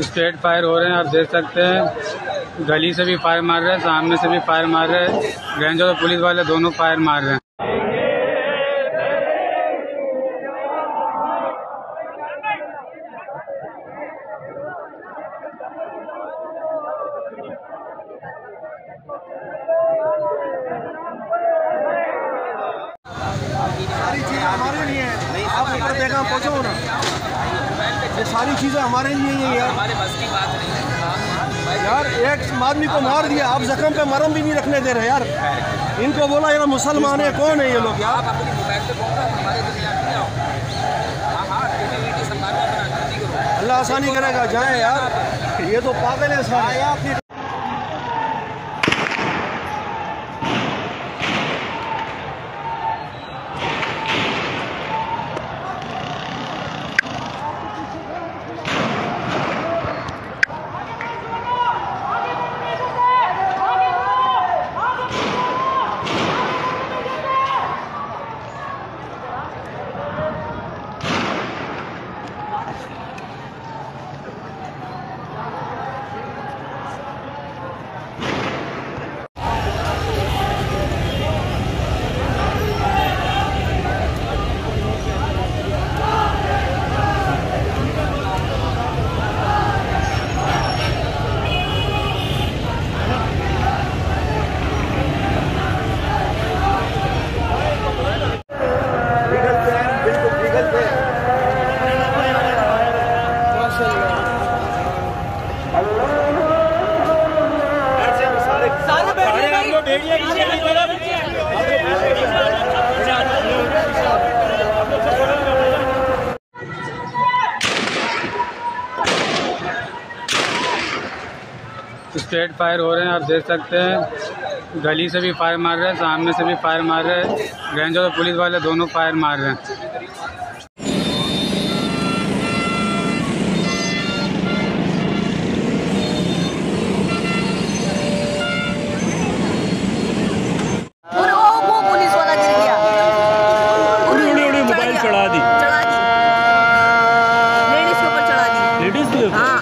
Straight fire हो रहे हैं, आप देख सकते हैं। गली से भी फायर मार रहे हैं, सामने से भी फायर मार रहे हैं। रेंजर और पुलिस वाले दोनों फायर मार रहे हैं। सारी चीज़ें हमारे लिए हैं। आप ऊपर पैगाम पहुँचाओ ना, ये सारी चीज़ें हमारे लिए ही हैं यार। हमारे बस की बात नहीं है यार। एक आदमी को मार दिया, आप जख्म पे मरहम भी नहीं रखने दे रहे यार। इनको बोला यार मुसलमान है, कौन है ये लोग यार? अल्लाह आसानी करेगा, जाए यार। ये तो पागल है सारे। स्ट्रेट फायर हो रहे हैं, आप देख सकते हैं। गली से भी फायर मार रहे हैं, सामने से भी फायर मार रहे हैं। रेंजर और पुलिस वाले दोनों फायर मार रहे हैं।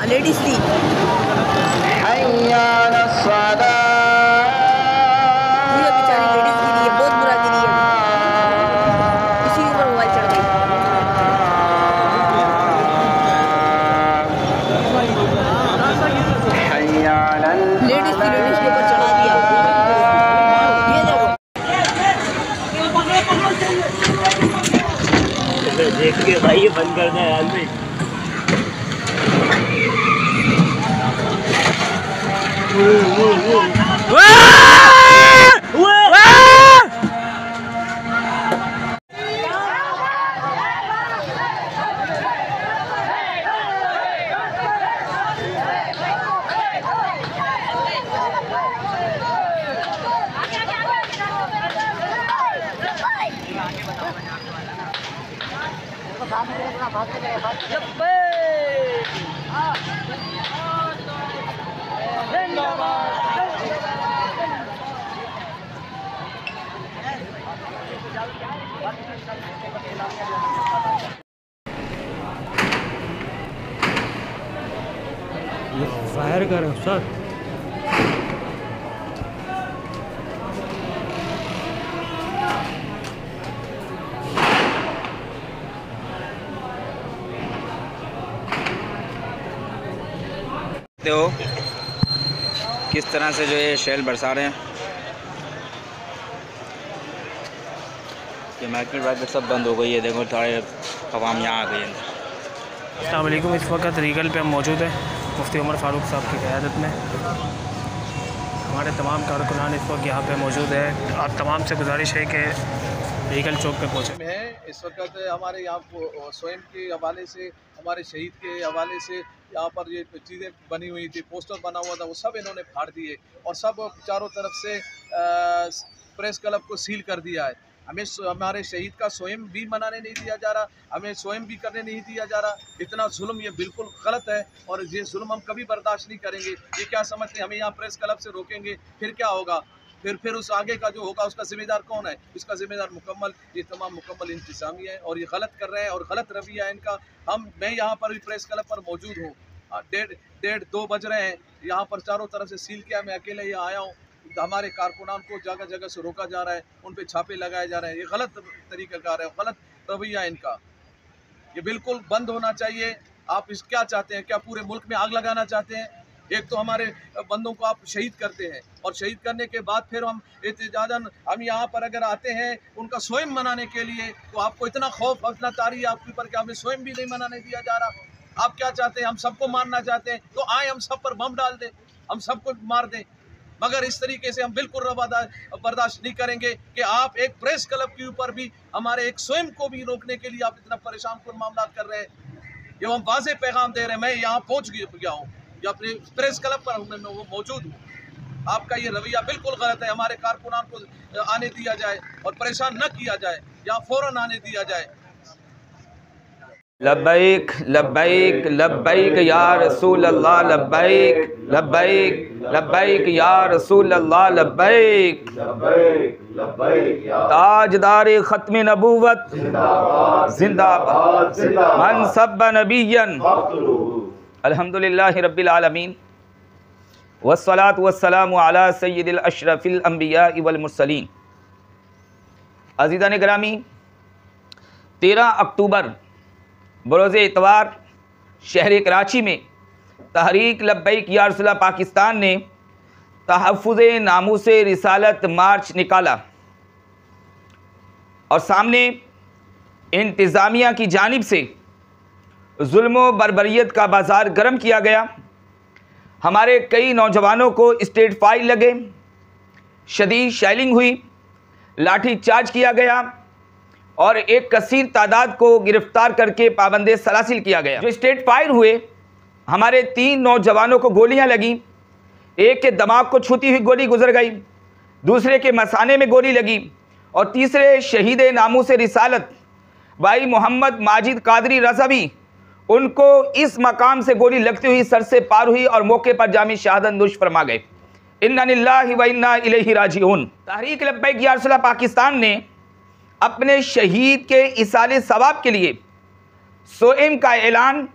लेडीज थी। बेचारी लेडीज गिरी है, बहुत बुरा गिरी है। इसी के ऊपर मोबाइल चढ़ गई। लेडीज थी, लेडीज के ऊपर चढ़ा दिया। ये देखो, देख के भाई ये बंद कर दे यार भाई। फायर करो सर। हो किस तरह से जो ये शेल बरसा रहे हैं। ये मार्केट वार्केट सब बंद हो गई है। देखो सारे अवाम यहाँ आ गई है। अस्सलाम वालेकुम। इस वक्त रीगल पे हम मौजूद हैं मुफ्ती उमर फ़ारूक साहब की क़यादत में। हमारे तमाम कारकुनान इस वक्त यहाँ पे मौजूद है। आप तमाम से गुजारिश है कि रीगल चौक पे पहुँचे है। इस वक्त हमारे यहाँ स्वयं के हवाले से, हमारे शहीद के हवाले से यहाँ पर ये चीज़ें बनी हुई थी, पोस्टर बना हुआ था, वो सब इन्होंने फाड़ दिए और सब चारों तरफ से प्रेस क्लब को सील कर दिया है। हमें हमारे शहीद का स्वयं भी मनाने नहीं दिया जा रहा, हमें स्वयं भी करने नहीं दिया जा रहा। इतना जुल्म ये बिल्कुल गलत है और ये जुल्म हम कभी बर्दाश्त नहीं करेंगे। ये क्या समझते हैं हमें यहाँ प्रेस क्लब से रोकेंगे फिर क्या होगा? फिर उस आगे का जो होगा उसका जिम्मेदार कौन है? इसका जिम्मेदार मुकम्मल ये तमाम मुकम्मल इंतजामी है और ये गलत कर रहे हैं और गलत रवैया है इनका। मैं यहाँ पर भी प्रेस क्लब पर मौजूद हूँ। डेढ़ 2 बज रहे हैं, यहाँ पर चारों तरफ से सील किया, मैं अकेले ही आया हूँ। हमारे कारकुनान को जगह जगह से रोका जा रहा है, उन पे छापे लगाए जा रहे हैं। ये गलत तरीक़ाकार है, गलत रवैया इनका, ये बिल्कुल बंद होना चाहिए। आप इस क्या चाहते हैं? क्या पूरे मुल्क में आग लगाना चाहते हैं? एक तो हमारे बंदों को आप शहीद करते हैं और शहीद करने के बाद फिर हम एहतजाजन हम यहाँ पर अगर आते हैं उनका स्वयं मनाने के लिए, तो आपको इतना खौफ इतना तारी है आपके ऊपर कि हमें स्वयं भी नहीं मनाने दिया जा रहा। आप क्या चाहते हैं? हम सबको मारना चाहते हैं, तो आए हम सब पर बम डाल दें, हम सबको मार दें। मगर इस तरीके से हम बिल्कुल बर्दाश्त नहीं करेंगे कि आप एक प्रेस क्लब के ऊपर भी हमारे एक स्वयं को भी रोकने के लिए आप इतना परेशान कुन मामला कर रहे हैं। ये हम वाज़ेह पैगाम दे रहे हैं। मैं यहाँ पहुँच गया हूँ या प्रेस क्लब पर मैं वो मौजूद हूँ। आपका ये रवैया बिल्कुल गलत है। हमारे कारकुनान को आने दिया जाए और परेशान न किया जाए या फ़ौरन आने दिया जाए। लब्बैक लब्बैक लब्बैक या रसूल अल्लाह, लब्बैक लब्बैक लब्बैक या रसूल अल्लाह, लब्बैक ताजदार ख़त्म नबूवत जिंदाबाद, मन सब्बा नबिय्यन अल्हम्दुलिल्लाहि रब्बिल आलमीन वस्सलातु वस्सलामु अला सय्यिदिल अशरफिल अंबिया वल मुरसलीन। अज़ीज़ान गिरामी, 13 अक्टूबर बरोज़ इतवार शहर कराची में तहरीक लब्बैक या रसूल पाकिस्तान ने तहफ़्फ़ुज़े नामूसे रिसालत मार्च निकाला और सामने इंतज़ामिया की जानिब से जुल्म बर्बरियत का बाज़ार गर्म किया गया। हमारे कई नौजवानों को स्टेट फाइल लगे, शदीद शेलिंग हुई, लाठी चार्ज किया गया और एक कसीर तादाद को गिरफ्तार करके पाबंदे सलासिल किया गया। जो स्टेट फायर हुए, हमारे 3 नौजवानों को गोलियां लगीं। एक के दिमाग को छूती हुई गोली गुजर गई, दूसरे के मसाने में गोली लगी और तीसरे शहीद नामूस रिसालत भाई मोहम्मद माजिद कादरी रज़वी, उनको इस मकाम से गोली लगती हुई सर से पार हुई और मौके पर जामी शहादत नोश फरमा गए। इन्ना लिल्लाहि व इन्ना इलैहि राजिऊन। तहरीक लब्बैक या रसूल पाकिस्तान ने अपने शहीद के इसाले सवाब के लिए सोएम का ऐलान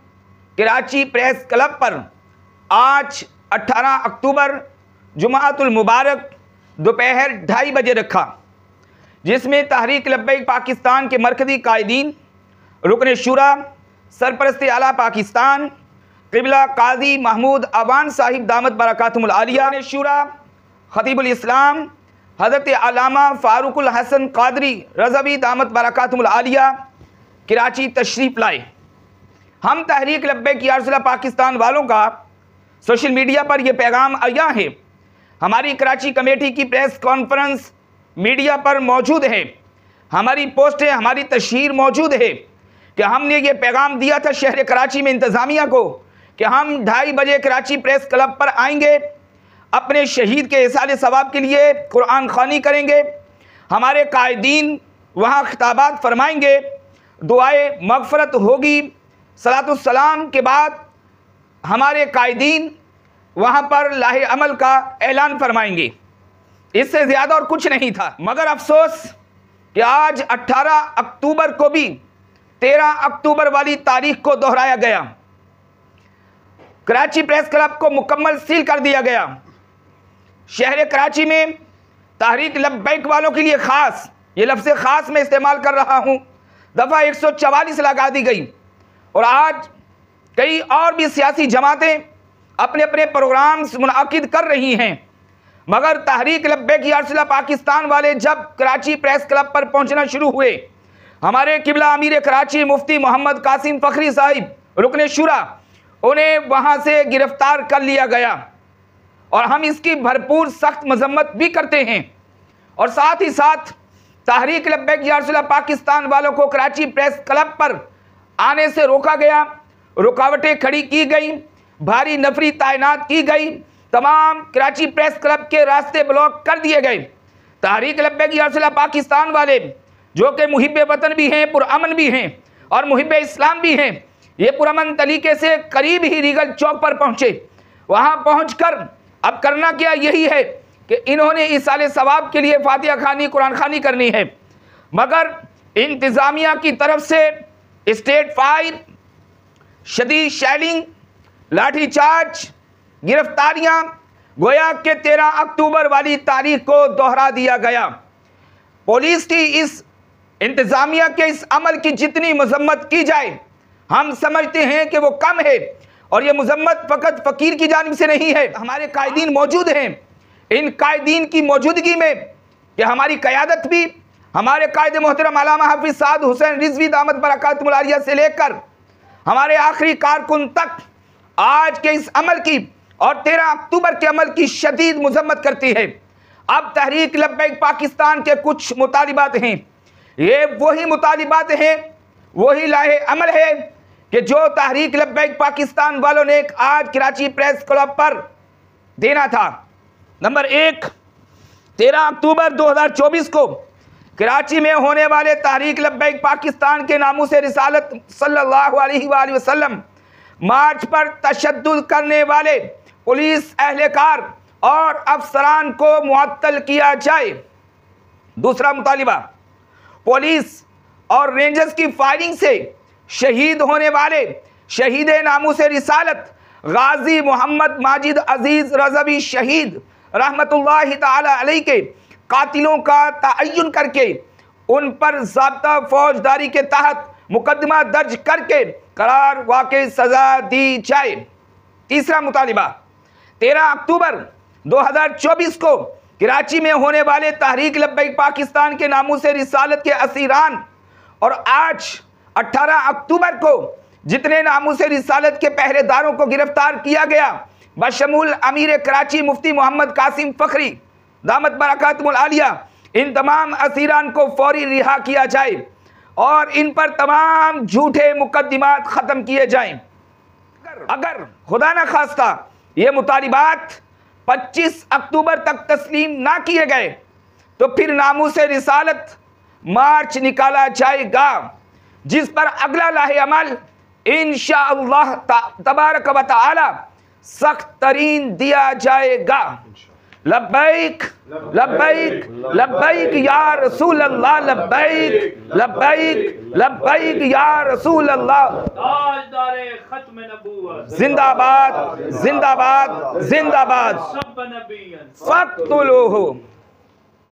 कराची प्रेस क्लब पर आज 18 अक्टूबर जुमाअतुल मुबारक दोपहर 2:30 बजे रखा, जिसमें तहरीक लब्बैक पाकिस्तान के मरकज़ी कायदीन, रुकन शुरा, सरपरस्त आला पाकिस्तान क़िबला काजी महमूद अवान साहिब दामत बरकातुहुल आलिया, शुरा खतीबुल इस्लाम हज़रत अल्लामा फ़ारूकुल हसन कादरी रज़वी दामत बरकातुहुल आलिया कराची तशरीफ़ लाए। हम तहरीक लब्बैक या रसूल पाकिस्तान वालों का सोशल मीडिया पर यह पैगाम आया है, हमारी कराची कमेटी की प्रेस कॉन्फ्रेंस मीडिया पर मौजूद है, हमारी पोस्ट है, हमारी तशहीर मौजूद है कि हमने ये पैगाम दिया था शहर कराची में इंतज़ामिया को कि हम 2:30 बजे कराची प्रेस क्लब पर आएंगे, अपने शहीद के इसाले सवाब के लिए कुरान ख़वानी करेंगे, हमारे कायदीन वहाँ खिताबात फरमाएंगे, दुआए मग़फ़रत होगी, सलातुस्सलाम के बाद हमारे कायदीन वहाँ पर लाहे अमल का ऐलान फरमाएंगे। इससे ज़्यादा और कुछ नहीं था। मगर अफसोस कि आज 18 अक्टूबर को भी 13 अक्टूबर वाली तारीख को दोहराया गया, कराची प्रेस क्लब को मुकम्मल सील कर दिया गया। शहर कराची में तहरीक लब्बैक वालों के लिए ख़ास, ये लफ्ज़ ख़ास मैं इस्तेमाल कर रहा हूँ, दफ़ा 144 लगा दी गई और आज कई और भी सियासी जमातें अपने अपने प्रोग्राम्स मुनाकिद कर रही हैं। मगर तहरीक लब्बैक या रसूल पाकिस्तान वाले जब कराची प्रेस क्लब पर पहुँचना शुरू हुए, हमारे किबला अमीर कराची मुफ्ती मोहम्मद कासिम फ़खरी साहिब रुकन शुरा, उन्हें वहाँ से गिरफ़्तार कर लिया गया और हम इसकी भरपूर सख्त मजम्मत भी करते हैं। और साथ ही साथ तहरीक लब्बैक या रसूल पाकिस्तान वालों को कराची प्रेस क्लब पर आने से रोका गया, रुकावटें खड़ी की गई, भारी नफरी तैनात की गई, तमाम कराची प्रेस क्लब के रास्ते ब्लॉक कर दिए गए। तहरीक लब्बैक या रसूल पाकिस्तान वाले जो कि मुहिब्बे वतन भी हैं, पुरअमन भी हैं और मुहिब्बे इस्लाम भी हैं, ये पुरअमन तरीके से करीब ही रीगल चौक पर पहुँचे। वहाँ पहुँचकर अब करना क्या, यही है कि इन्होंने इसाले सवाब के लिए फातिहा खानी, कुरान खानी करनी है। मगर इंतज़ामिया की तरफ से स्टेट फायर, शदीद शेलिंग, लाठीचार्ज, गिरफ्तारियां गोया के 13 अक्टूबर वाली तारीख को दोहरा दिया गया। पुलिस की इस इंतजामिया के इस अमल की जितनी मजम्मत की जाए, हम समझते हैं कि वो कम है। और ये मजम्मत फ़कत फ़कीर की जानिब से नहीं है, हमारे कायदीन मौजूद हैं। इन कायदीन की मौजूदगी में कि हमारी क़यादत भी हमारे कायदे मोहतरम अल्लामा हाफिज़ साद हुसैन रिजवी दामत बरकातुहुल आलिया से लेकर हमारे आखिरी कारकुन तक आज के इस अमल की और 13 अक्टूबर के अमल की शदीद मजम्मत करती है। अब तहरीक लब्बैक पाकिस्तान के कुछ मुतालिबात हैं, ये वही मुतालिबात हैं, वही लाहे अमल है कि जो तहरीक लब्बैक पाकिस्तान वालों ने आज कराची प्रेस क्लब पर देना था। नंबर 1, 13 अक्टूबर 2024 को कराची में होने वाले तहरीक लब्बैक पाकिस्तान के नामूस रिसालत सल्लल्लाहु अलैहि वसल्लम मार्च पर तशद्दुद करने वाले पुलिस एहलकार और अफसरान को मुअत्तल किया जाए। दूसरा मुतालिबा, पुलिस और रेंजर्स की फायरिंग से शहीद होने वाले शहीद नामूस रिसालत गाजी मोहम्मद माजिद अजीज़ रज़वी शहीद रहमतुल्लाहि ताला अलैहि के कातिलों का तअय्युन करके उन पर ज़ाब्ता फौजदारी के तहत मुकदमा दर्ज करके करार वाक़ई सज़ा दी जाए। तीसरा मुतालिबा, 13 अक्टूबर 2024 को कराची में होने वाले तहरीक लब्बैक पाकिस्तान के नामूस रिसालत के असीरान और आज 18 अक्टूबर को जितने नामूस रिसालत के पहरेदारों को गिरफ्तार किया गया, बशमूल अमीर कराची मुफ्ती मोहम्मद कासिम फ़खरी दामत बरकातुहुल आलिया, इन तमाम असीरान को फौरी रिहा किया जाए और इन पर तमाम झूठे मुकदमात ख़त्म किए जाएं। अगर खुदा न खास्ता ये मुतालिबात 25 अक्टूबर तक तस्लीम ना किए गए तो फिर नामूस रिसालत मार्च निकाला जाएगा, जिस पर अगला लाहे अमल इंशाअल्लाह तबारक व तआला सख्त तरीन दिया जाएगा। लब्बैक लब्बैक लब्बैक या रसूल अल्लाह, लब्बैक लब्बैक लब्बैक या रसूल अल्लाह। ताजदारे खत्म नबूवत जिंदाबाद जिंदाबाद जिंदाबाद। सब नबियन फक्तुलूहु।